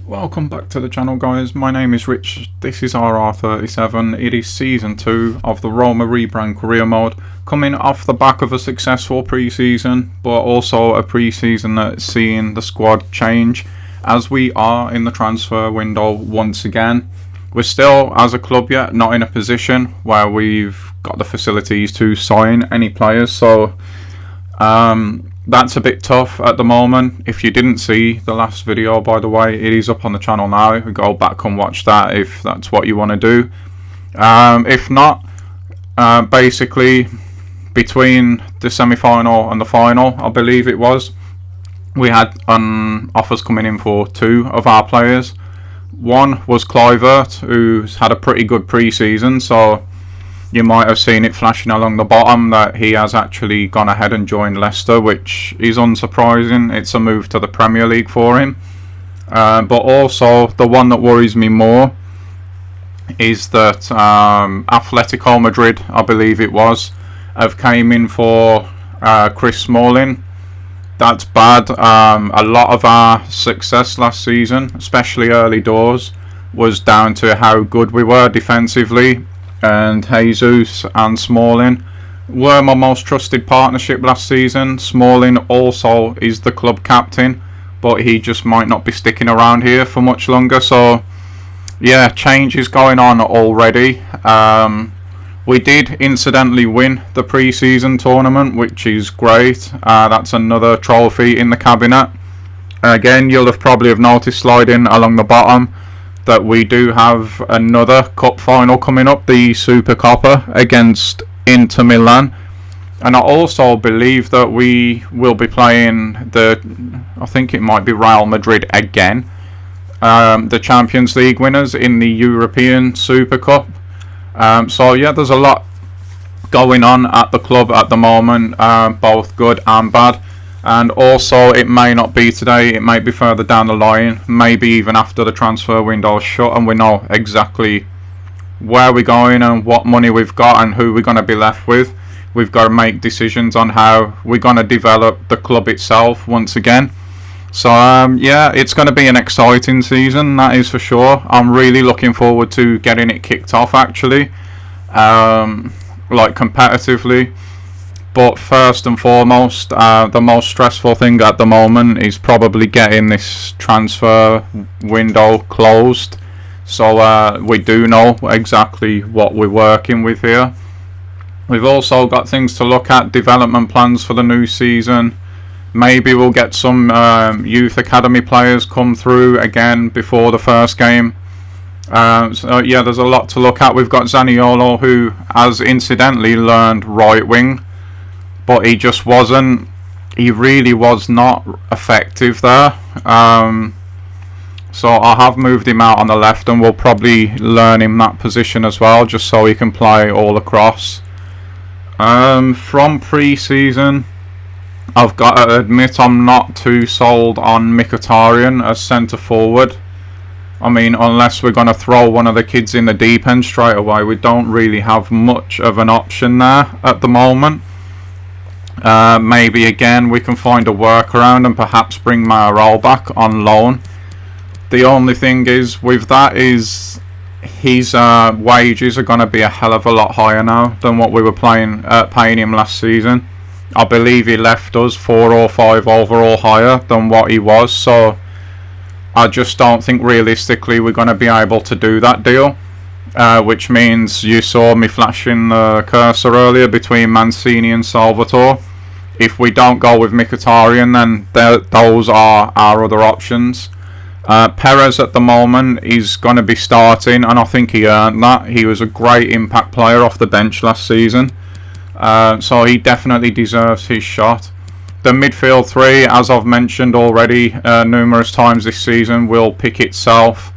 Welcome back to the channel, guys. My name is Rich. This is RR37. It is season 2 of the Roma Rebrand career mode, coming off the back of a successful pre-season, but also a pre-season that's seeing the squad change as we are in the transfer window once again. We're still, as a club yet, not in a position where we've got the facilities to sign any players, so that's a bit tough at the moment. If you didn't see the last video, by the way, it is up on the channel now. Go back and watch that if that's what you want to do. If not, basically between the semi-final and the final, I believe it was, we had offers coming in for 2 of our players. One was Kluivert, who's had a pretty good pre-season, so you might have seen it flashing along the bottom that he has actually gone ahead and joined Leicester, which is unsurprising. It's a move to the Premier League for him. But also, the one that worries me more is that Atletico Madrid, I believe it was, have came in for Chris Smalling. That's bad. A lot of our success last season, especially early doors, was down to how good we were defensively. And Jesus and Smalling were my most trusted partnership last season. Smalling also is the club captain, but he just might not be sticking around here for much longer. So yeah, change is going on already. We did incidentally win the pre-season tournament, which is great. That's another trophy in the cabinet. Again, you'll have probably noticed sliding along the bottom that we do have another cup final coming up, the Super Coppa against Inter Milan, and I also believe that we will be playing I think it might be Real Madrid again, the Champions League winners in the European Super Cup. So yeah, there's a lot going on at the club at the moment, both good and bad. And also, it may not be today, it might be further down the line, maybe even after the transfer window is shut and we know exactly where we're going and what money we've got and who we're going to be left with. We've got to make decisions on how we're going to develop the club itself once again. So yeah, it's going to be an exciting season, that is for sure. I'm really looking forward to getting it kicked off, actually, like competitively. But first and foremost, the most stressful thing at the moment is probably getting this transfer window closed, so we do know exactly what we're working with here. We've also got things to look at, development plans for the new season. Maybe we'll get some youth academy players come through again before the first game. So yeah, there's a lot to look at. We've got Zaniolo, who has incidentally learned right wing, but he just wasn't, he really was not effective there. So I have moved him out on the left and we'll probably learn him that position as well, just so he can play all across. From pre-season, I've got to admit I'm not too sold on Mkhitaryan as centre forward. I mean, unless we're going to throw one of the kids in the deep end straight away, we don't really have much of an option there at the moment. Maybe again we can find a workaround and perhaps bring Mayoral back on loan. The only thing is with that is his wages are going to be a hell of a lot higher now than what we were paying him last season. I believe he left us 4 or 5 overall higher than what he was, so I just don't think realistically we're going to be able to do that deal. Which means you saw me flashing the cursor earlier between Mancini and Salvatore. If we don't go with Mkhitaryan, then those are our other options. Perez at the moment is going to be starting, and I think he earned that. He was a great impact player off the bench last season, so he definitely deserves his shot. The midfield 3, as I've mentioned already numerous times this season, will pick itself.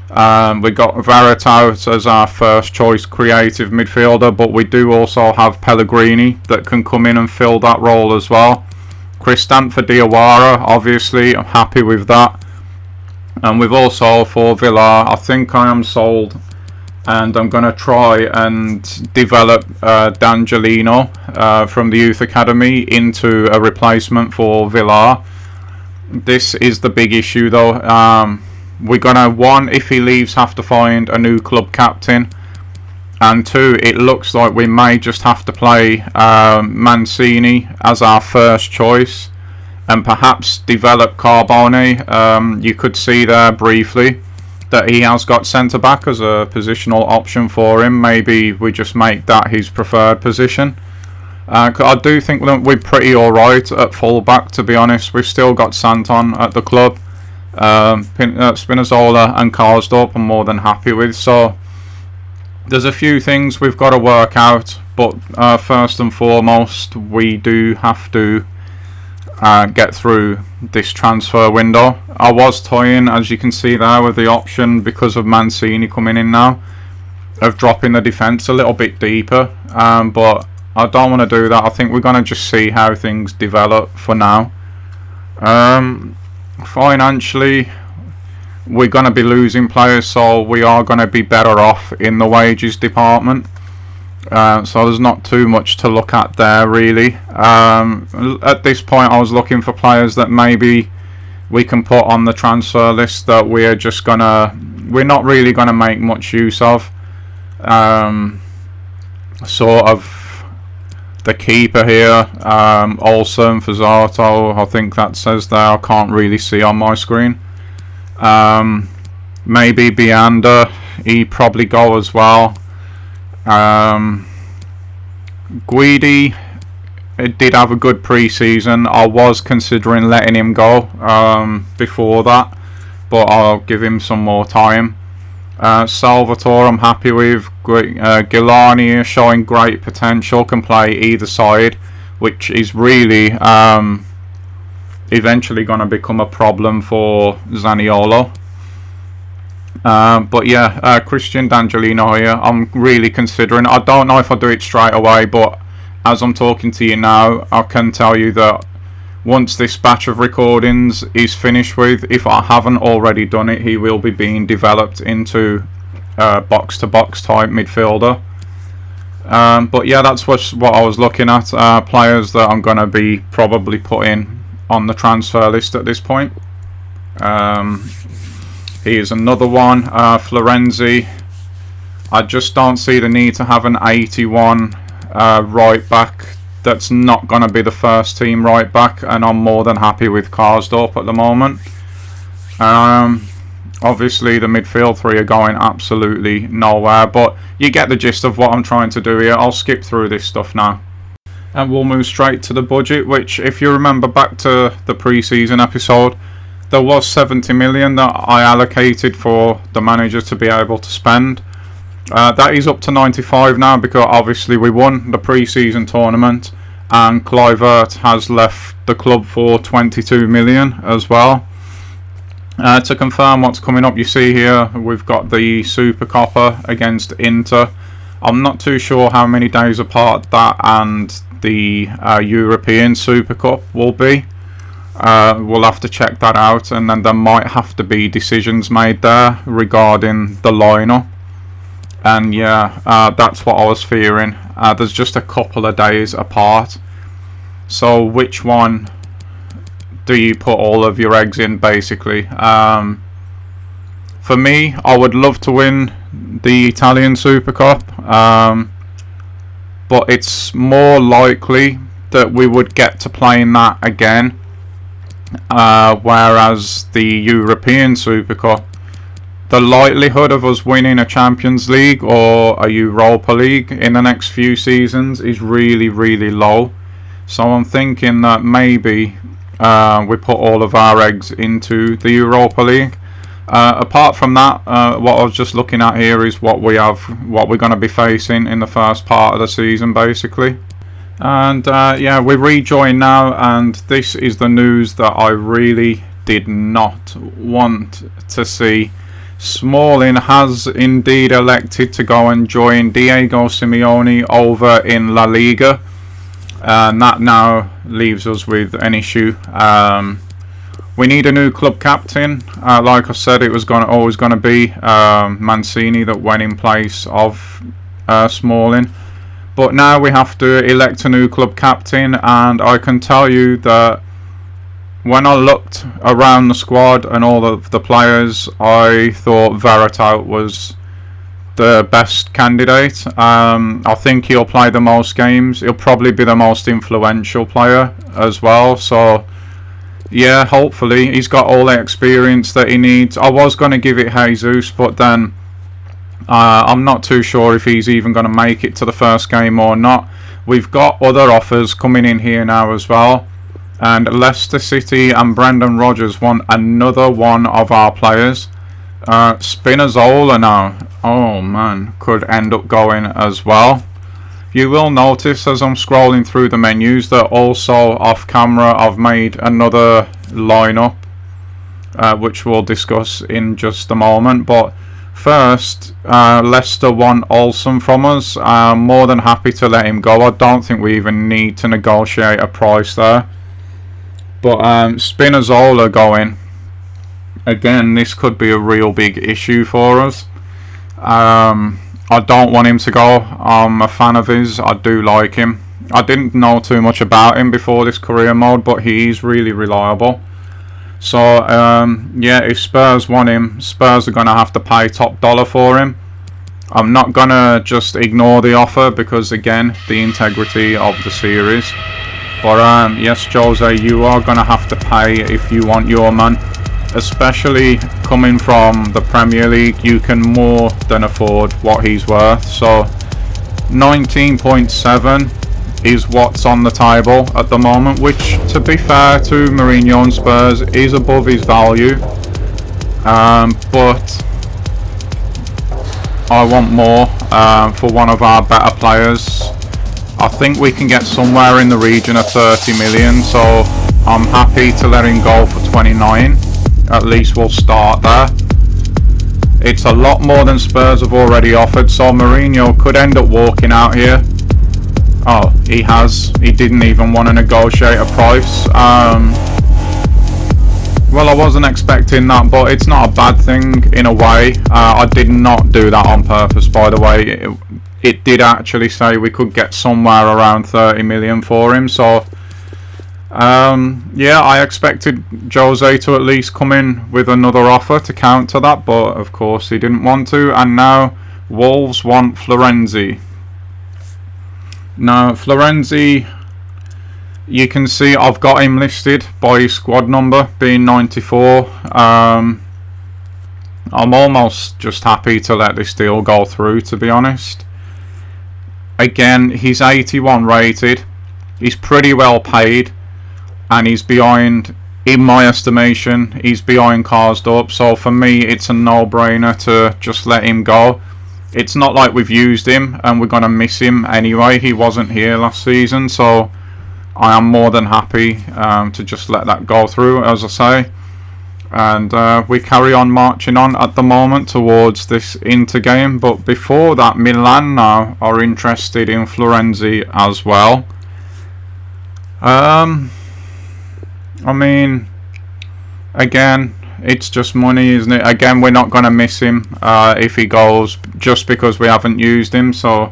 We got Veritas as our first choice creative midfielder, but we do also have Pellegrini that can come in and fill that role as well. Cristante Diawara, obviously, I'm happy with that. And we've also, for Villa, I think I am sold, and I'm going to try and develop D'Angelino from the Youth Academy into a replacement for Villa. This is the big issue though. we're gonna, one, if he leaves, have to find a new club captain, and two, it looks like we may just have to play Mancini as our first choice and perhaps develop Carbone. You could see there briefly that he has got centre back as a positional option for him. Maybe we just make that his preferred position. I do think that we're pretty alright at full back, to be honest. We've still got Santon at the club. Spinazzola and Karsdorp I'm more than happy with. So there's a few things we've got to work out, but first and foremost, we do have to get through this transfer window. I was toying, as you can see there, with the option, because of Mancini coming in now, of dropping the defence a little bit deeper, but I don't want to do that. I think we're going to just see how things develop for now. Financially, we're going to be losing players, so we are going to be better off in the wages department. So there's not too much to look at there, really. At this point, I was looking for players that maybe we can put on the transfer list that we're not really gonna make much use of. Sort of the keeper here, Olsen, Fazzato, I think that says there. I can't really see on my screen. Maybe Bianda, he probably go as well. Guidi did have a good pre-season. I was considering letting him go before that, but I'll give him some more time. Salvatore I'm happy with. Gilani is showing great potential, can play either side, which is really eventually going to become a problem for Zaniolo. But yeah, Christian D'Angelino here, I'm really considering. I don't know if I'll do it straight away, but as I'm talking to you now, I can tell you that once this batch of recordings is finished with, if I haven't already done it, he will be being developed into box-to-box type midfielder. But yeah, that's what I was looking at. Players that I'm going to be probably putting on the transfer list at this point. Here's another one, Florenzi. I just don't see the need to have an 81 right back. That's not going to be the first team right back, and I'm more than happy with Karsdorp at the moment. Obviously the midfield three are going absolutely nowhere, but you get the gist of what I'm trying to do here. I'll skip through this stuff now, and we'll move straight to the budget, which, if you remember back to the pre-season episode, there was 70 million that I allocated for the manager to be able to spend. That is up to 95 now, because obviously we won the pre-season tournament and Kluivert has left the club for 22 million as well. To confirm what's coming up, you see here we've got the Super Coppa against Inter. I'm not too sure how many days apart that and the European Super Cup will be. We'll have to check that out, and then there might have to be decisions made there regarding the lineup. And yeah, that's what I was fearing. There's just a couple of days apart. So which one do you put all of your eggs in, basically? For me, I would love to win the Italian Super Cup, but it's more likely that we would get to playing that again. Whereas the European Super Cup, the likelihood of us winning a Champions League or a Europa League in the next few seasons is really, really low. So I'm thinking that maybe we put all of our eggs into the Europa League. Apart from that, what I was just looking at here is what we're going to be facing in the first part of the season, basically. And yeah, we rejoin now, and this is the news that I really did not want to see. Smalling has indeed elected to go and join Diego Simeone over in La Liga, and that now leaves us with an issue. We need a new club captain. Like I said, it was always going to be Mancini that went in place of Smalling. But now we have to elect a new club captain, and I can tell you that when I looked around the squad and all of the players, I thought Verratti was the best candidate. I think he'll play the most games. He'll probably be the most influential player as well. So yeah, hopefully he's got all the experience that he needs. I was going to give it Jesus, but then I'm not too sure if he's even going to make it to the first game or not. We've got other offers coming in here now as well, and Leicester City and Brendan Rodgers want another one of our players. Spinazzola now, oh man, could end up going as well. You will notice as I'm scrolling through the menus that also off camera I've made another lineup, which we'll discuss in just a moment. But first, Leicester want Olsen from us. I'm more than happy to let him go. I don't think we even need to negotiate a price there. But Spinazzola going, again, this could be a real big issue for us. I don't want him to go. I'm a fan of his. I do like him. I didn't know too much about him before this career mode, but he's really reliable. So yeah, if Spurs want him, Spurs are going to have to pay top dollar for him. I'm not going to just ignore the offer because, again, the integrity of the series. But yes, Jose, you are going to have to pay if you want your man. Especially coming from the Premier League, you can more than afford what he's worth. So 19.7 is what's on the table at the moment, which, to be fair to Mourinho and Spurs, is above his value. But I want more for one of our better players. I think we can get somewhere in the region of 30 million, so I'm happy to let him go for 29. At least we'll start there. It's a lot more than Spurs have already offered, so Mourinho could end up walking out here. Oh, he has. He didn't even want to negotiate a price. Well, I wasn't expecting that, but it's not a bad thing in a way. I did not do that on purpose, by the way. It did actually say we could get somewhere around 30 million for him, so yeah, I expected Jose to at least come in with another offer to counter that, but of course he didn't want to. And now Wolves want Florenzi. Now Florenzi, you can see I've got him listed by his squad number being 94. I'm almost just happy to let this deal go through, to be honest. Again, he's 81 rated, he's pretty well paid, and he's behind, in my estimation, he's behind Karsdorp. So for me, it's a no-brainer to just let him go. It's not like we've used him and we're going to miss him anyway. He wasn't here last season, so I am more than happy to just let that go through, as I say. And we carry on marching on at the moment towards this Inter game. But before that, Milan now are interested in Florenzi as well. I mean, again, it's just money, isn't it? Again, we're not going to miss him if he goes, just because we haven't used him, so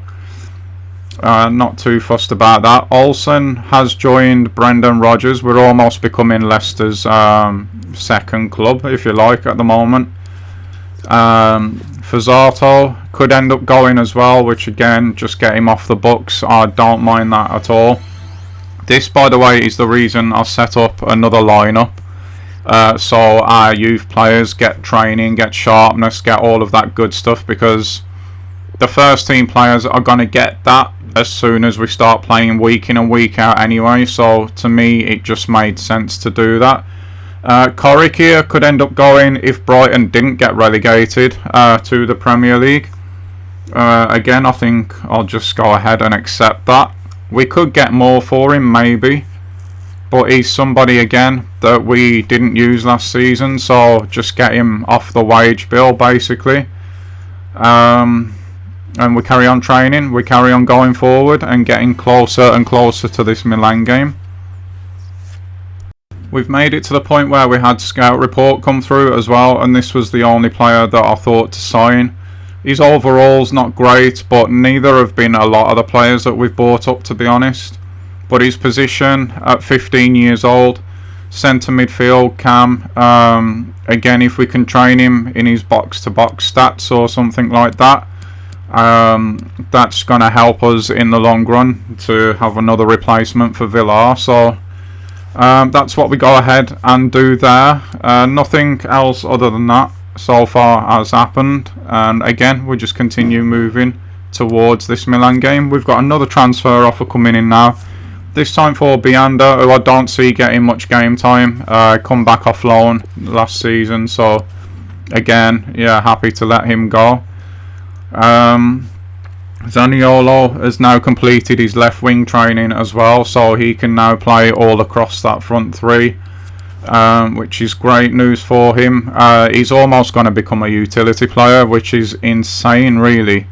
not too fussed about that. Olsen has joined Brendan Rodgers. We're almost becoming Leicester's second club, if you like, at the moment. Fazzato could end up going as well, which again, just get him off the books. I don't mind that at all. This, by the way, is the reason I set up another lineup. So our youth players get training, get sharpness, get all of that good stuff, because the first team players are going to get that as soon as we start playing week in and week out anyway. So to me, it just made sense to do that. Corrick here could end up going if Brighton didn't get relegated to the Premier League. Again, I think I'll just go ahead and accept that. We could get more for him, maybe, but he's somebody again that we didn't use last season, so just get him off the wage bill, basically. And we carry on training, we carry on going forward and getting closer and closer to this Milan game. We've made it to the point where we had scout report come through as well, and this was the only player that I thought to sign. His overall's not great, but neither have been a lot of the players that we've bought up, to be honest. But his position at 15 years old, centre midfield Cam. Again, if we can train him in his box-to-box stats or something like that, that's going to help us in the long run to have another replacement for Villar. So that's what we go ahead and do there. Nothing else other than that so far has happened, and again we just continue moving towards this Milan game. We've got another transfer offer coming in now, this time for Bianda, who I don't see getting much game time. Come back off loan last season, so again, yeah, happy to let him go. Zaniolo has now completed his left wing training as well, so he can now play all across that front three, which is great news for him. He's almost going to become a utility player, which is insane really.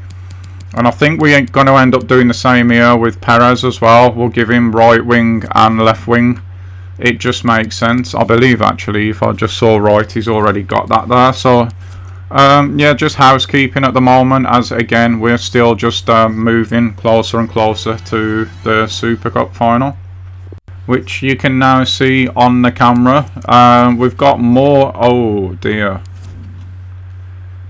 And I think we ain't going to end up doing the same here with Perez as well. We'll give him right wing and left wing. It just makes sense. I believe actually, if I just saw right, he's already got that there. So yeah, just housekeeping at the moment, as again we're still just moving closer and closer to the Super Cup final, which you can now see on the camera. We've got more. Oh dear.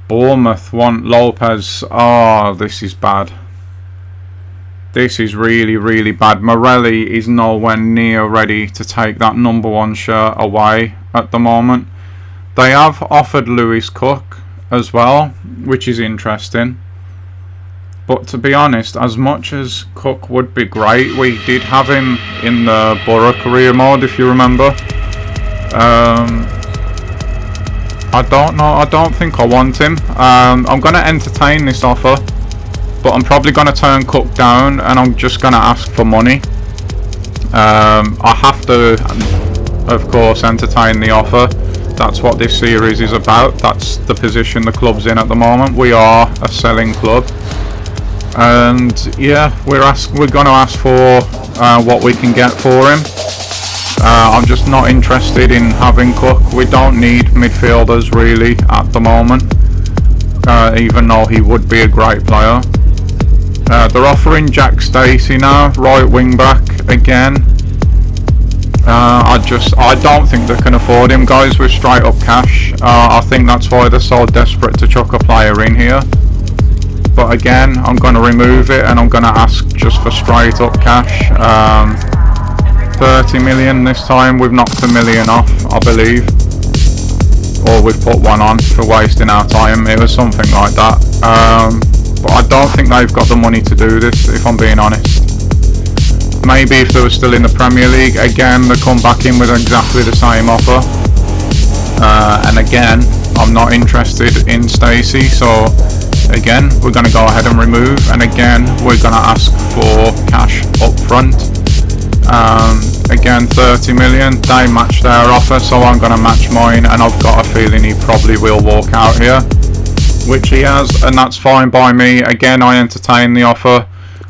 Bournemouth want Lopez. Oh, this is bad. This is really, really bad. Morelli is nowhere near ready to take that #1 shirt away at the moment. They have offered Lewis Cook as well, which is interesting. But to be honest, as much as Cook would be great, we did have him in the Borough career mode, if you remember. I don't know. I don't think I want him. I'm going to entertain this offer, but I'm probably going to turn Cook down, and I'm just going to ask for money. I have to, of course, entertain the offer. That's what this series is about. That's the position the club's in at the moment. We are a selling club, and yeah, we're going to ask for what we can get for him. I'm just not interested in having Cook. We don't need midfielders really at the moment, even though he would be a great player. They're offering Jack Stacey now, right wing back again. I don't think they can afford him, guys, with straight up cash. I think that's why they're so desperate to chuck a player in here. But again, I'm going to remove it, and I'm going to ask just for straight up cash. 30 million this time. We've knocked $1 million off, I believe, or we've put one on for wasting our time. It was something like that. But I don't think they've got the money to do this, if I'm being honest. Maybe if they were still in the Premier League, again they come back in with exactly the same offer. And again, I'm not interested in Stacey, so again we're going to go ahead and remove, and again we're going to ask for cash up front. Again, 30 million. They match their offer, so I'm going to match mine, and I've got a feeling he probably will walk out here, which he has, and that's fine by me. Again, I entertain the offer.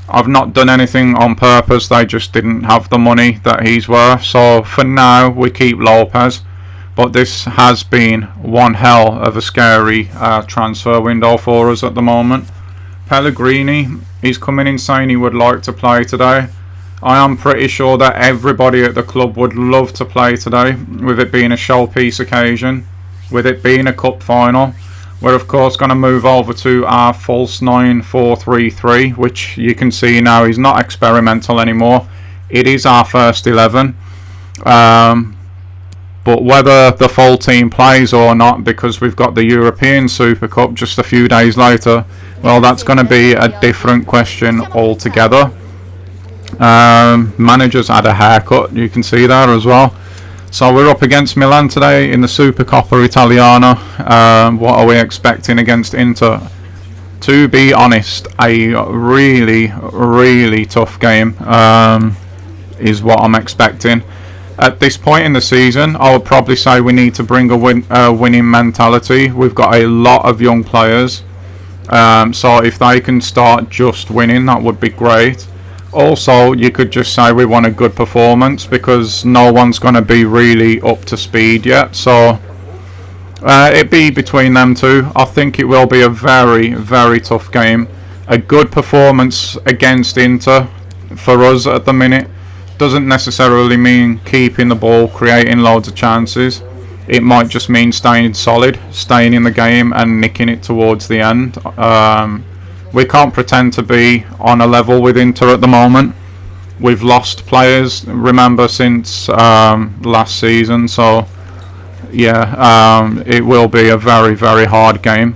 I've not done anything on purpose. They just didn't have the money that he's worth. So for now, we keep Lopez. But this has been one hell of a scary transfer window for us at the moment. Pellegrini, he's coming in saying he would like to play today. I am pretty sure that everybody at the club would love to play today, with it being a showpiece occasion, with it being a cup final. We're of course going to move over to our false 9-4-3-3, which you can see now is not experimental anymore. It is our first 11. But whether the full team plays or not, because we've got the European Super Cup just a few days later, well, that's going to be a different question altogether. Manager's had a haircut, you can see there as well. So we're up against Milan today in the Supercoppa Italiana. What are we expecting against Inter? To be honest, a really, really tough game is what I'm expecting. At this point in the season, I would probably say we need to bring a winning mentality. We've got a lot of young players, so if they can start just winning, that would be great. Also, you could just say we want a good performance, because no one's going to be really up to speed yet. So it'd be between them two. I think it will be a very, very tough game. A good performance against Inter for us at the minute doesn't necessarily mean keeping the ball, creating loads of chances. It might just mean staying solid, staying in the game and nicking it towards the end. We can't pretend to be on a level with Inter at the moment. We've lost players, remember, since last season, so yeah, it will be a very, very hard game.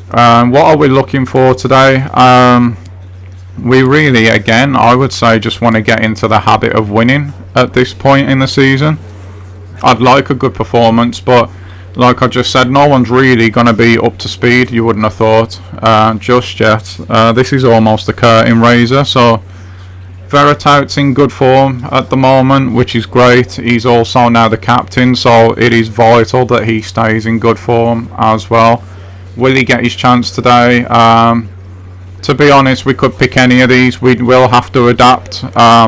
What are we looking for today? We really, again, I would say, just want to get into the habit of winning at this point in the season. I'd like a good performance, but like I just said, no one's really going to be up to speed, you wouldn't have thought, just yet. This is almost a curtain raiser, so Veritaut's in good form at the moment, which is great. He's also now the captain, so it is vital that he stays in good form as well. Will he get his chance today? To be honest, we could pick any of these. We will have to adapt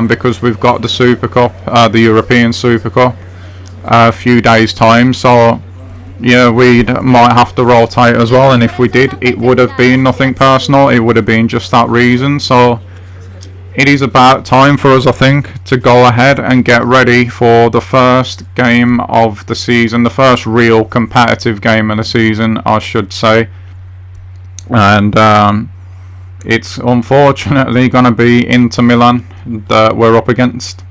because we've got the Super Cup, the European Super Cup, a few days' time. So yeah, we might have to rotate as well. And if we did, it would have been nothing personal. It would have been just that reason. So it is about time for us, I think, to go ahead and get ready for the first game of the season, the first real competitive game of the season, I should say. And it's unfortunately going to be Inter Milan that we're up against.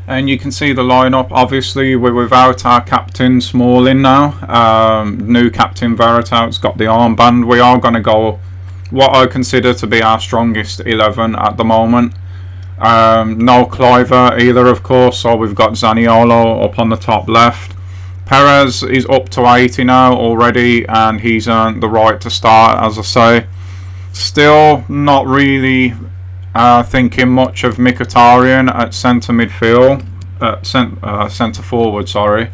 And you can see the lineup. Obviously, we're without our captain Smalling now. New captain Veritaut's got the armband. We are going to go what I consider to be our strongest 11 at the moment. No Cliver either, of course, so we've got Zaniolo up on the top left. Perez is up to 80 now already, and he's earned the right to start, as I say. Still not really thinking much of Mkhitaryan at centre midfield, centre forward, sorry.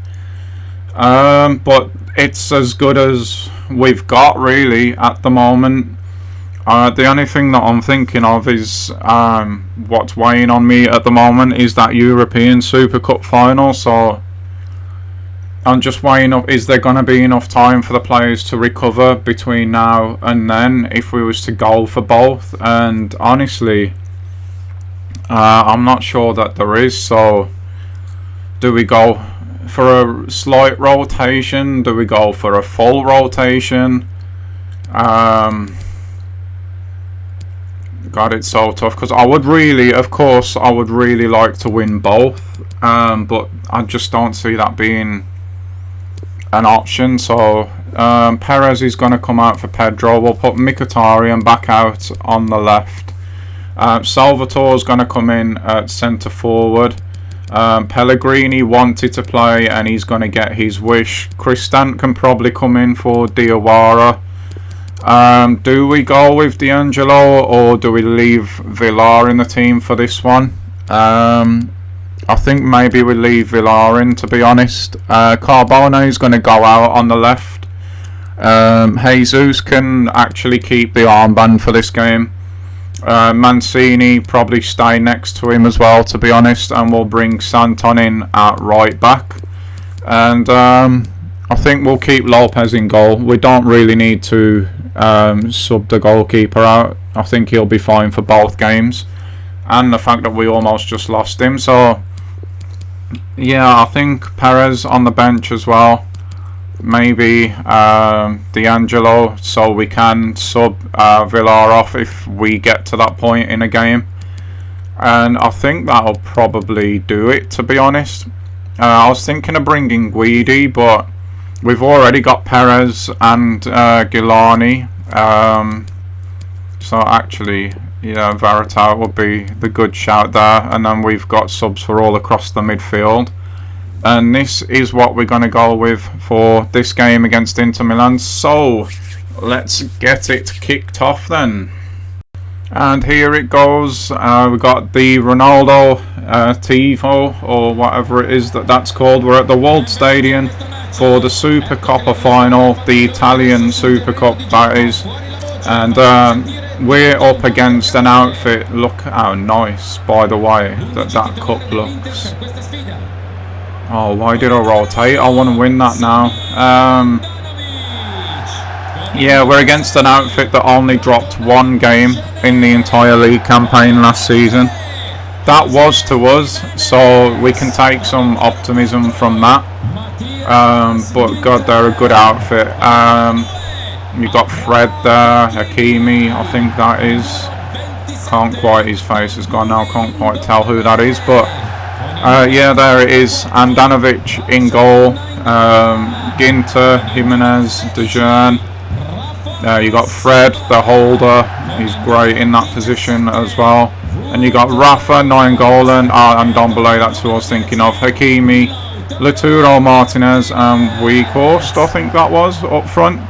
But it's as good as we've got really at the moment. The only thing that I'm thinking of is what's weighing on me at the moment is that European Super Cup final. So I'm just weighing up, is there going to be enough time for the players to recover between now and then if we was to go for both? And honestly, I'm not sure that there is. So do we go for a slight rotation? Do we go for a full rotation? God, it's so tough because I would really, of course, I would really like to win both, but I just don't see that being an option. So Perez is going to come out for Pedro. We'll put Mkhitaryan back out on the left. Salvatore's going to come in at centre forward. Pellegrini wanted to play and he's going to get his wish. Cristante can probably come in for Diawara. Do we go with D'Angelo or do we leave Villar in the team for this one? I think maybe we leave Villar in, to be honest. Carbone is going to go out on the left. Jesus can actually keep the armband for this game. Mancini probably stay next to him as well, to be honest, and we'll bring Santon in at right back. And I think we'll keep Lopez in goal. We don't really need to sub the goalkeeper out. I think he'll be fine for both games. And the fact that we almost just lost him. So yeah, I think Perez on the bench as well. Maybe D'Angelo, so we can sub Villar off if we get to that point in a game. And I think that'll probably do it, to be honest. I was thinking of bringing Guidi, but we've already got Perez and Gilani. So actually, yeah, Veritaut would be the good shout there. And then we've got subs for all across the midfield. And this is what we're going to go with for this game against Inter Milan. So let's get it kicked off then. And here it goes. We've got the Ronaldo Tifo, or whatever it is that's called. We're at the Wald Stadium for the Super Coppa final, the Italian Super Cup that is. And we're up against an outfit. Look how nice, by the way, that cup looks. Oh, why did I rotate? I want to win that now. Yeah, we're against an outfit that only dropped one game in the entire league campaign last season. that was to us, so we can take some optimism from that. But God, they're a good outfit. You got Fred there, Hakimi, I think that is. Can't quite, his face has gone now, can't quite tell who that is, but yeah, there it is. Andanovic in goal, Ginter, Jimenez, De Jeunes. You got Fred, the holder, he's great in that position as well. And you got Rafa, Nainggolan, and Ndombele, that's who I was thinking of. Hakimi, Lautaro Martinez, and Weghorst, I think that was, up front.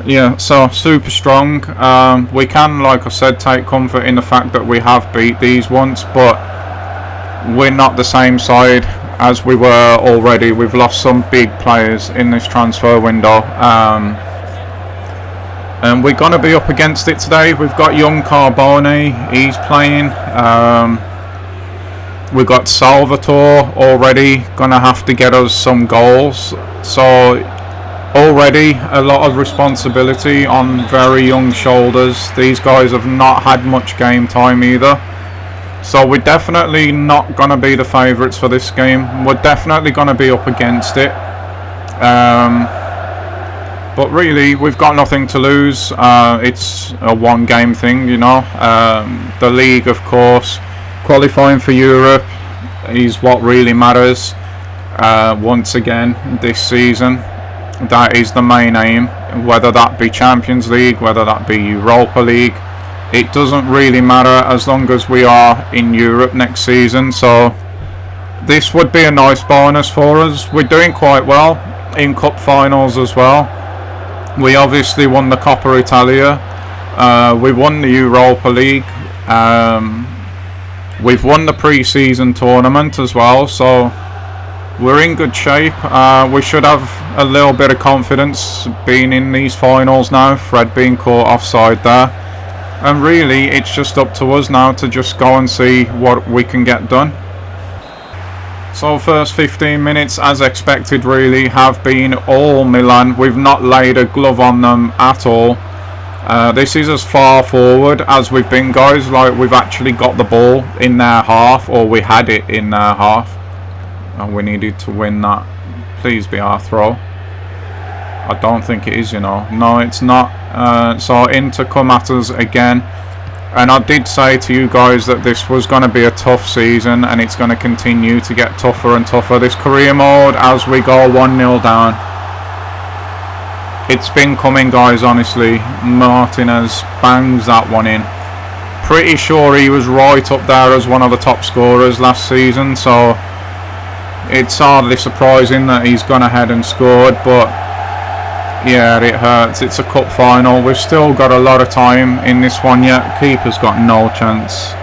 Yeah, so super strong. We can, like I said, take comfort in the fact that we have beat these once, but we're not the same side as we were already. We've lost some big players in this transfer window. And we're going to be up against it today. We've got young Carbone, he's playing. We've got Salvatore already, going to have to get us some goals. So already a lot of responsibility on very young shoulders. These guys have not had much game time either. So we're definitely not going to be the favourites for this game. We're definitely going to be up against it. But really, we've got nothing to lose. It's a one-game thing, you know. The league, of course, qualifying for Europe is what really matters. Once again, this season, that is the main aim. Whether that be Champions League, whether that be Europa League, it doesn't really matter as long as we are in Europe next season. So this would be a nice bonus for us. We're doing quite well in cup finals as well. We obviously won the Coppa Italia, we won the Europa League, we've won the pre-season tournament as well, so we're in good shape. We should have a little bit of confidence being in these finals now, Fred being caught offside there, and really it's just up to us now to just go and see what we can get done. So first 15 minutes, as expected, really have been all Milan. We've not laid a glove on them at all. This is as far forward as we've been, guys. Like, we've actually got the ball in their half, or we had it in their half, and we needed to win that. Please be our throw. I don't think it is, you know. No, it's not. So in to come at us again. And I did say to you guys that this was going to be a tough season, and it's going to continue to get tougher and tougher. This career mode as we go 1-0 down. It's been coming, guys, honestly. Martinez bangs that one in. Pretty sure he was right up there as one of the top scorers last season, so it's hardly surprising that he's gone ahead and scored, but yeah, it hurts. It's a cup final. We've still got a lot of time in this one yet. Keeper's got no chance.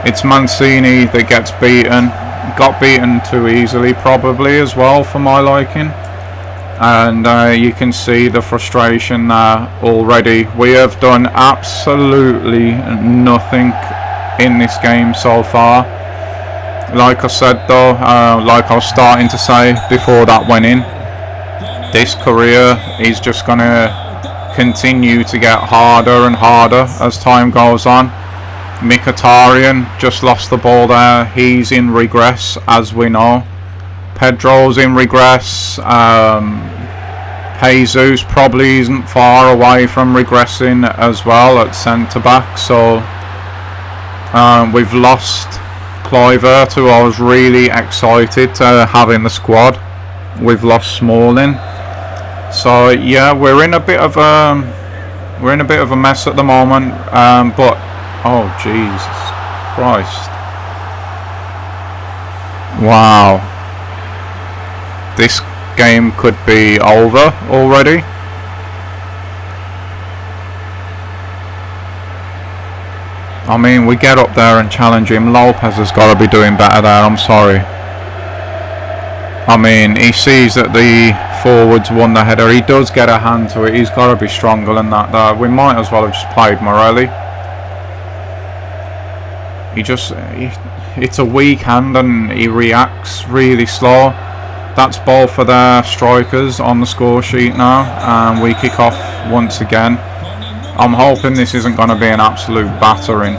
It's Mancini that gets beaten. Got beaten too easily, probably, as well, for my liking. And you can see the frustration there already. We have done absolutely nothing in this game so far. Like I said, though, like I was starting to say before that went in, this career is just going to continue to get harder and harder as time goes on. Mkhitaryan just lost the ball there. He's in regress, as we know. Pedro's in regress. Jesus probably isn't far away from regressing as well at centre-back. So we've lost Kluivert, who I was really excited to have in the squad. We've lost Smalling. So yeah, we're in a bit of a mess at the moment. But oh Jesus Christ! Wow, this game could be over already. I mean, we get up there and challenge him. Lopez has got to be doing better there. I'm sorry. I mean, he sees that the forwards won the header. He does get a hand to it. He's got to be stronger than that there. We might as well have just played Morelli. It's a weak hand and he reacts really slow. That's both for their strikers on the score sheet now. And we kick off once again. I'm hoping this isn't going to be an absolute battering.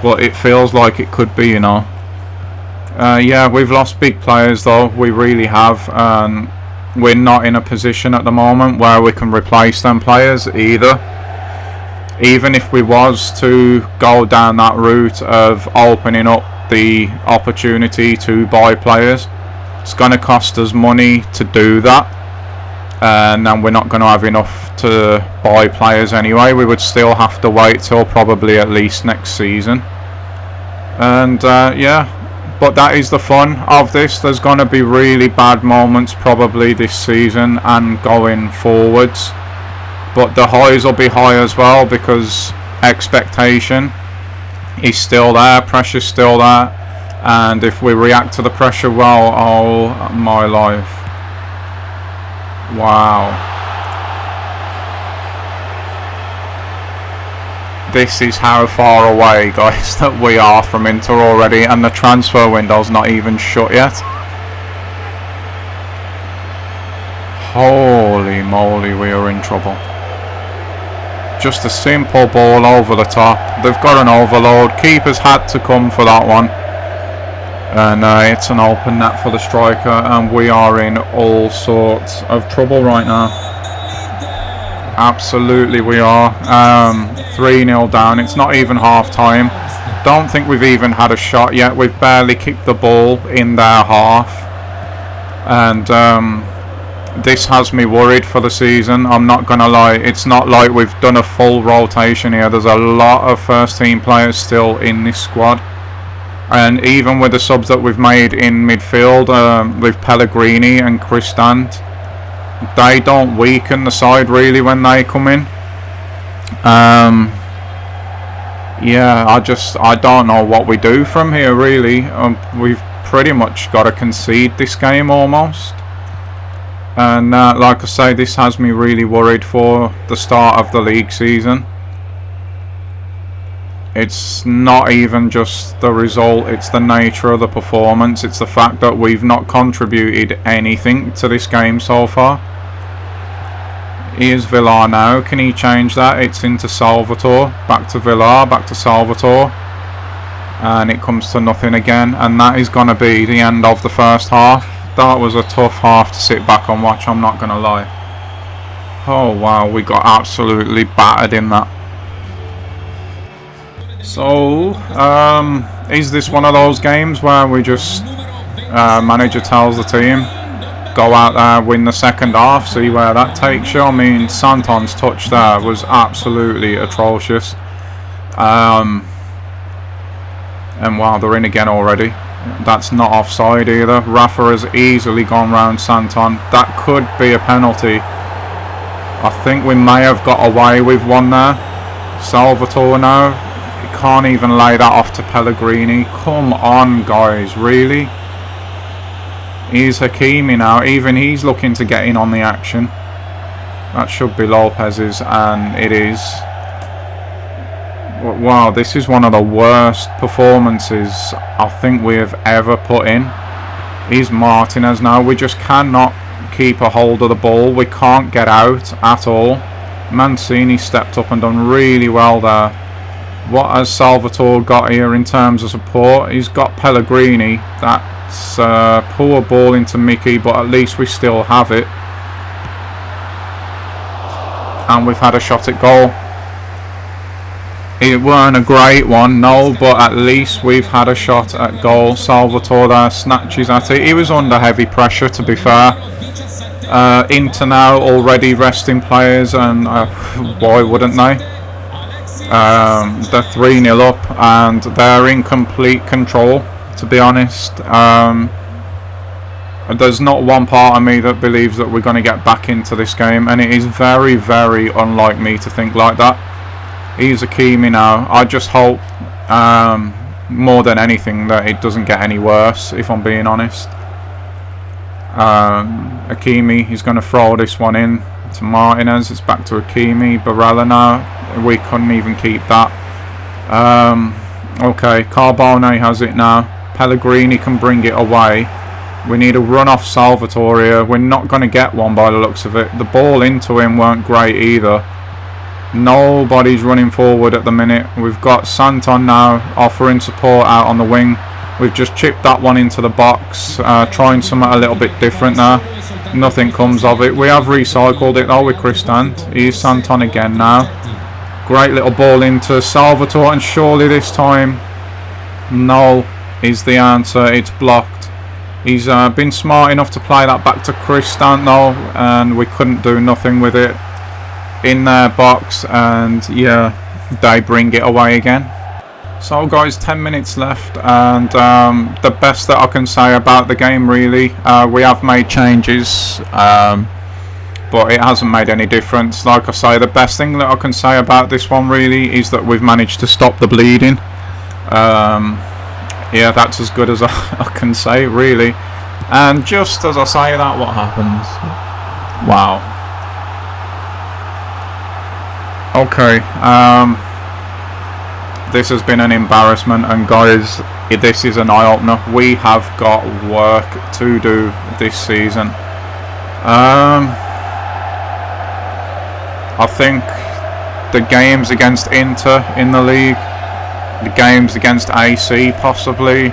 but it feels like it could be, you know. Yeah, we've lost big players though, we really have, and we're not in a position at the moment where we can replace them players either. Even if we was to go down that route of opening up the opportunity to buy players, it's going to cost us money to do that, and then we're not going to have enough to buy players anyway. We would still have to wait till probably at least next season. And yeah, but that is the fun of this. There's going to be really bad moments probably this season and going forwards, but the highs will be high as well, because expectation is still there, pressure's still there, and if we react to the pressure well, oh my life, wow. This is how far away, guys, that we are from Inter already, and the transfer window's not even shut yet. Holy moly, we are in trouble. Just a simple ball over the top. They've got an overload. Keeper's had to come for that one. And it's an open net for the striker, and we are in all sorts of trouble right now. Absolutely we are. 3-0 down. It's not even half time. Don't think we've even had a shot yet. We've barely kicked the ball in their half. And this has me worried for the season, I'm not gonna lie. It's not like we've done a full rotation here. There's a lot of first team players still in this squad, and even with the subs that we've made in midfield, with Pellegrini and Cristante, they don't weaken the side really when they come in. Yeah, I don't know what we do from here really. We've pretty much got to concede this game almost. And like I say, this has me really worried for the start of the league season. It's not even just the result, it's the nature of the performance. It's the fact that we've not contributed anything to this game so far. Here's Villar now. Can he change that? It's into Salvatore. Back to Villar, back to Salvatore. And it comes to nothing again. And that is going to be the end of the first half. That was a tough half to sit back and watch, I'm not going to lie. Oh wow, we got absolutely battered in that. So, is this one of those games where we just, manager tells the team, go out there, win the second half, see where that takes you? I mean, Santon's touch there was absolutely atrocious. And wow, they're in again already. That's not offside either. Rafa has easily gone round Santon. That could be a penalty. I think we may have got away with one there. Salvatore now. He can't even lay that off to Pellegrini. Come on, guys, really? Here's Hakimi now. Even he's looking to get in on the action. That should be Lopez's, and it is. Wow, this is one of the worst performances I think we have ever put in. Here's Martinez now. We just cannot keep a hold of the ball. We can't get out at all. Mancini stepped up and done really well there. What has Salvatore got here in terms of support? He's got Pellegrini. That's a poor ball into Mickey, but at least we still have it. And we've had a shot at goal. It weren't a great one, no, but at least we've had a shot at goal. Salvatore there snatches at it. He was under heavy pressure, to be fair. Inter now already resting players, and why wouldn't they? They're 3-0 up, and they're in complete control, to be honest. There's not one part of me that believes that we're going to get back into this game, and it is very, very unlike me to think like that. He's Hakimi now. I just hope, more than anything, that it doesn't get any worse, if I'm being honest. Hakimi, he's going to throw this one in to Martinez. It's back to Hakimi. Barella now. We couldn't even keep that. Okay, Carbone has it now. Pellegrini can bring it away. We need a run off Salvatore here. We're not going to get one by the looks of it. The ball into him weren't great either. Nobody's running forward at the minute. We've got Santon now offering support out on the wing. We've just chipped that one into the box, trying something a little bit different there. Nothing comes of it. We have recycled it though with Christant. Here's Santon again now. Great little ball into Salvatore, and surely this time no is the answer. It's blocked. He's been smart enough to play that back to Christant though, and we couldn't do nothing with it in their box, and yeah, they bring it away again. So guys, 10 minutes left, and the best that I can say about the game really, we have made changes, but it hasn't made any difference. Like I say, the best thing that I can say about this one really is that we've managed to stop the bleeding. Yeah, that's as good as I can say really. And just as I say that, what happens? Wow. Okay, this has been an embarrassment, and guys, this is an eye-opener. We have got work to do this season. I think the games against Inter in the league, the games against AC possibly,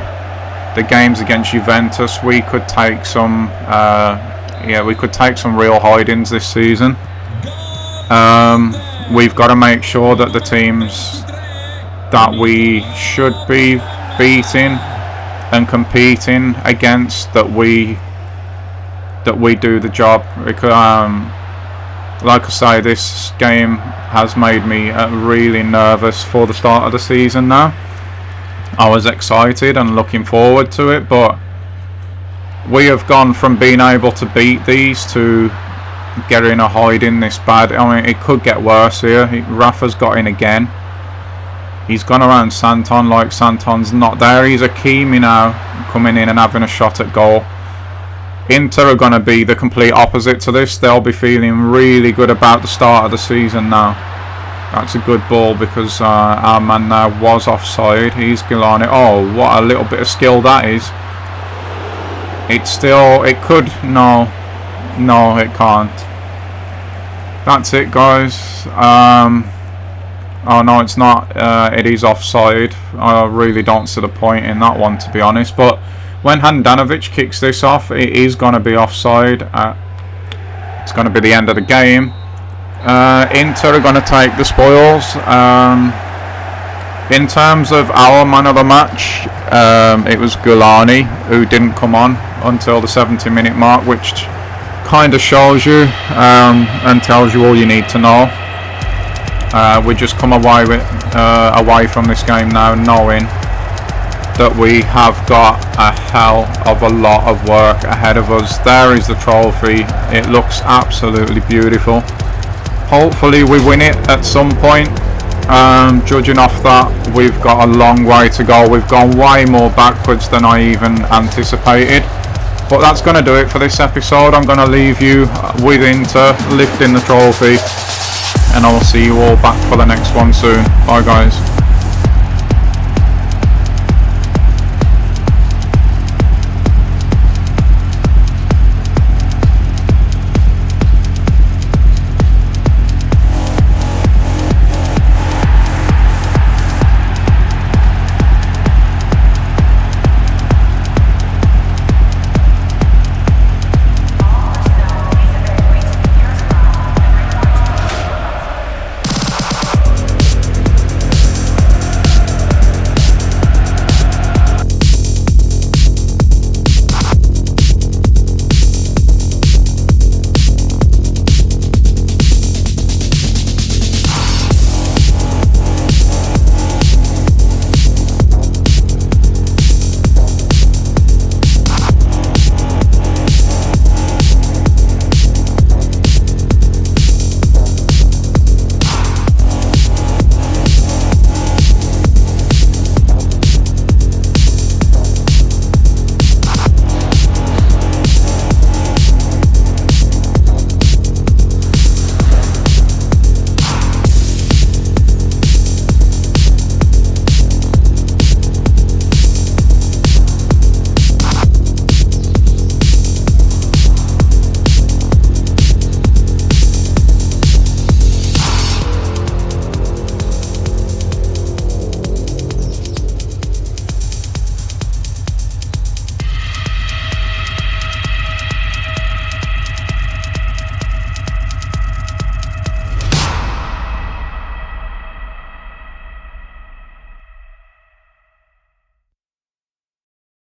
the games against Juventus, we could take some we could take some real hidings this season. We've got to make sure that the teams that we should be beating and competing against, that we do the job. Because, like I say, this game has made me really nervous for the start of the season now. I was excited and looking forward to it, but we have gone from being able to beat these to getting a hiding this bad. I mean, it could get worse here. Rafa's got in again. He's gone around Santon like Santon's not there. He's Hakimi now coming in and having a shot at goal. Inter are going to be the complete opposite to this. They'll be feeling really good about the start of the season now. That's a good ball because our man now was offside. He's Gilani. Oh, what a little bit of skill that is. It could, no, it can't. That's it, guys. Oh no, it's not. It is offside. I really don't see the point in that one, to be honest. But when Handanovic kicks this off, it is going to be offside. It's going to be the end of the game. Inter are going to take the spoils. In terms of our man of the match, it was Gulani, who didn't come on until the 70-minute mark, which kind of shows you and tells you all you need to know. We just come away from this game now knowing that we have got a hell of a lot of work ahead of us. There is the trophy. It looks absolutely beautiful. Hopefully we win it at some point. Judging off that, we've got a long way to go. We've gone way more backwards than I even anticipated. But that's going to do it for this episode. I'm going to leave you with Inter lifting the trophy, and I will see you all back for the next one soon. Bye guys.